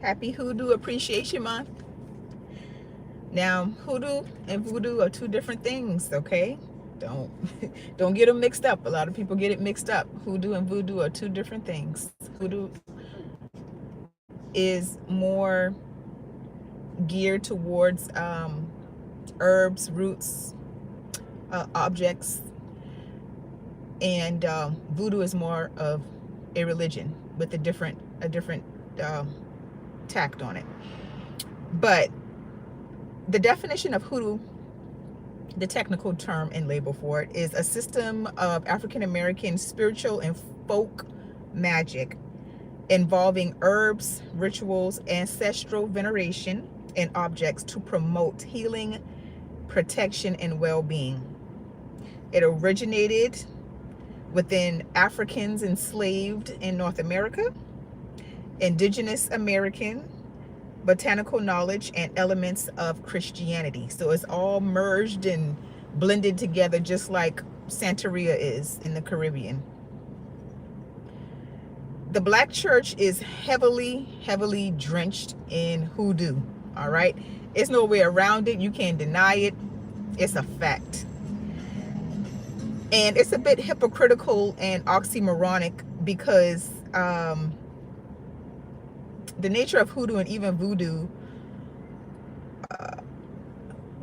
Happy Hoodoo Appreciation Month. Now, hoodoo and voodoo are two different things, okay? Don't don't get them mixed up. A lot of people get it mixed up. Hoodoo and voodoo are two different things. Hoodoo is more geared towards herbs, roots, objects, and voodoo is more of a religion with a different tact on it. But the definition of hoodoo, the technical term and label for it, is a system of African American spiritual and folk magic involving herbs, rituals, ancestral veneration, and objects to promote healing, protection, and well-being. It originated within Africans enslaved in North America, indigenous American, botanical knowledge, and elements of Christianity. So it's all merged and blended together, just like Santeria is in the Caribbean. The Black church is heavily drenched in hoodoo. All right, it's no way around it. You can't deny it. It's a fact. And it's a bit hypocritical and oxymoronic because the nature of hoodoo and even voodoo,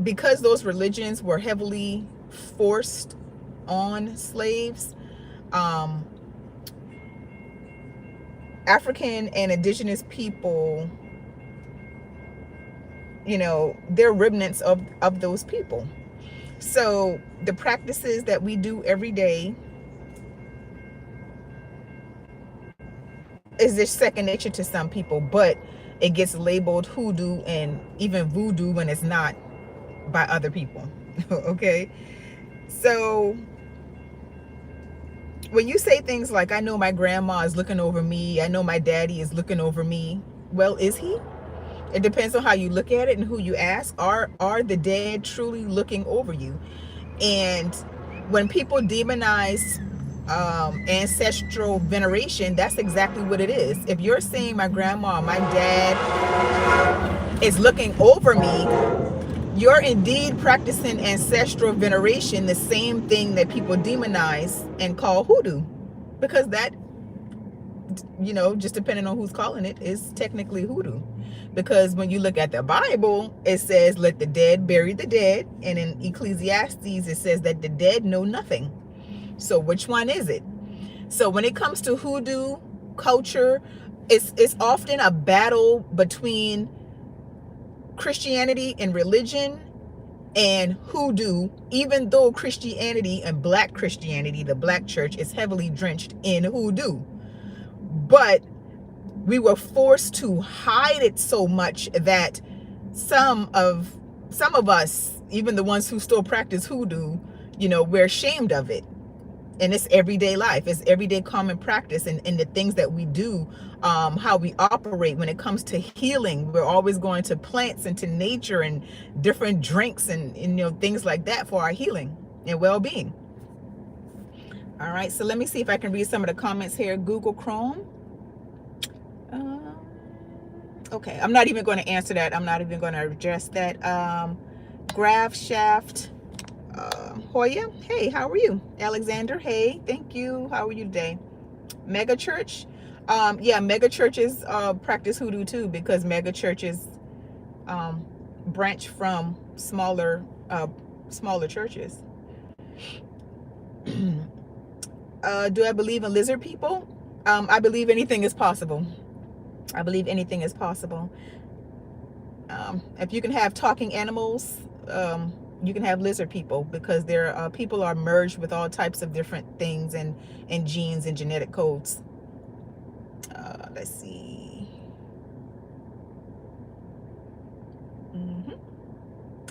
because those religions were heavily forced on slaves, African and indigenous people, they're remnants of those people. So the practices that we do every day is just second nature to some people, but it gets labeled hoodoo and even voodoo when it's not by other people. Okay, so when you say things like, I know my grandma is looking over me, I know my daddy is looking over me, well, is he? It depends on how you look at it and who you ask. Are the dead truly looking over you? And when people demonize ancestral veneration, that's exactly what it is. If you're saying my grandma, my dad is looking over me, you're indeed practicing ancestral veneration, the same thing that people demonize and call hoodoo, because that, just depending on who's calling it, is technically hoodoo. Because when you look at the Bible, it says, let the dead bury the dead. And in Ecclesiastes, it says that the dead know nothing. So which one is it? So when it comes to hoodoo culture, it's often a battle between Christianity and religion and hoodoo, even though Christianity and Black Christianity, the Black church, is heavily drenched in hoodoo. But we were forced to hide it so much that some of us, even the ones who still practice hoodoo, we're ashamed of it. And it's everyday life, it's everyday common practice, and the things that we do, how we operate when it comes to healing. We're always going to plants and to nature and different drinks and things like that for our healing and well-being. All right, so let me see if I can read some of the comments here. Google Chrome. Okay, I'm not even going to answer that. I'm not even going to address that. Graph Shaft. Hoya, hey, how are you? Alexander, hey, thank you. How are you today? Mega Church. Yeah, mega churches practice hoodoo too, because mega churches branch from smaller churches. Do I believe in lizard people? I believe anything is possible. I believe anything is possible. If you can have talking animals, you can have lizard people, because people are merged with all types of different things and genes and genetic codes. Let's see.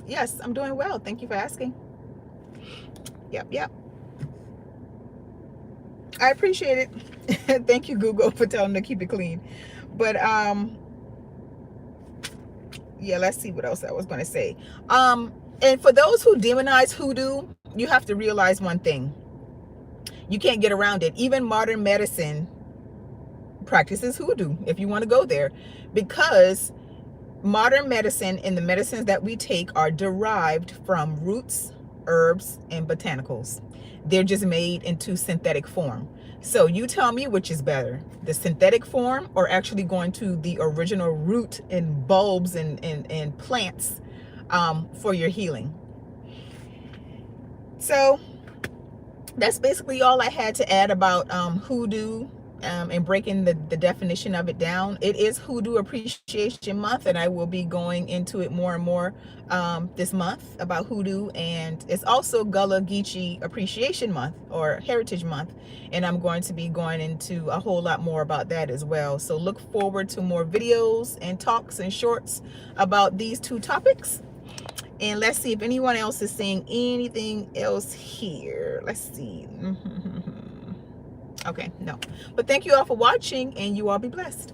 Yes, I'm doing well. Thank you for asking. Yep. I appreciate it. Thank you, Google, for telling them to keep it clean. But yeah, let's see what else I was going to say. And for those who demonize hoodoo, you have to realize one thing. You can't get around it. Even modern medicine practices hoodoo, if you want to go there, because modern medicine and the medicines that we take are derived from roots, herbs, and botanicals. They're just made into synthetic form. So you tell me which is better, the synthetic form or actually going to the original root and bulbs and plants for your healing. So that's basically all I had to add about hoodoo and breaking the definition of it down. It is Hoodoo Appreciation Month, and I will be going into it more and more this month about hoodoo. And it's also Gullah Geechee Appreciation Month or Heritage Month, and I'm going to be going into a whole lot more about that as well. So look forward to more videos and talks and shorts about these two topics. And let's see if anyone else is saying anything else here. Let's see. Okay, no. But thank you all for watching, and you all be blessed.